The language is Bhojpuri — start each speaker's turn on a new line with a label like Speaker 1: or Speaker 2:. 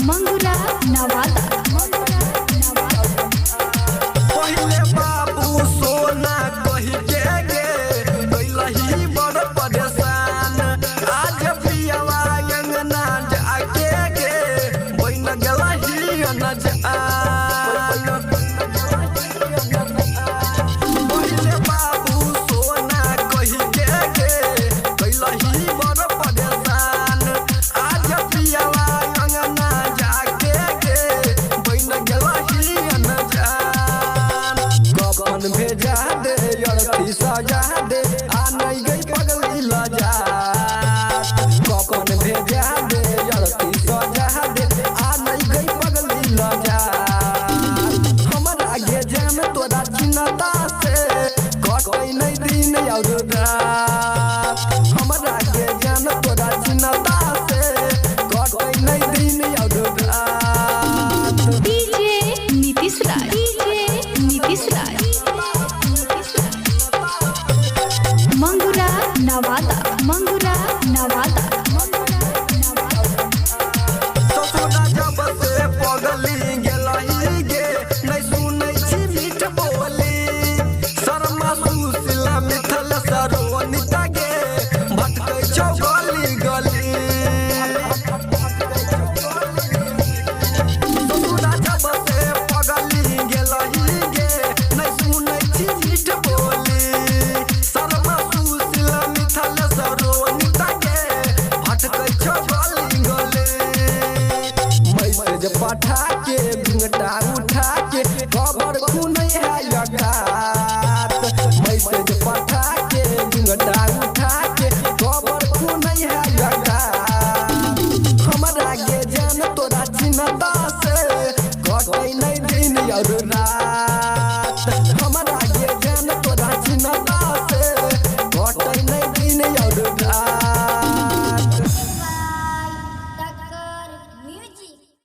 Speaker 1: मंगुरा नवादा।
Speaker 2: पहिले बाबू सोना कही के गे गइलही बड़ परेशान। आज पियवा अंगना जाके गे बन गलही अनजान। पहिले बाबू सोना कही के गे गइलही बड़ परेशान। आज पियवा अंगना जाके गे बन गलही अनजान। कपन भेजा दे अड़ती सजा दे आ नहीं गई पगली लजा। कपन भेजा दे अड़ती सजा दे आ नहीं गई पगली लजा। हमरा गे जान तोरा चिन्हता से कटै नहीं दिन और रात। हमरा गे जान तोरा चिन्हता से कटै नहीं दिन और रात।
Speaker 1: डीजे नीतीश राज, डीजे नीतीश राज। मंगुरा नवादा, मंगुरा नवादा।
Speaker 2: ससुरा जब से पगली गेलही गे नहीं सुनै छी मीठ बोली। शर्मा सुशीला मिथल सरोनिता गे भटकै छौ गली गली। ससुरा जब से पगली गेलही गे नहीं सुनै छी मीठ बोली। शर्मा सुशीला मिथल सरोनिता गे भटकै छौ गली गली। मैसेज पठा के घुंघटा उठा के खबर खून है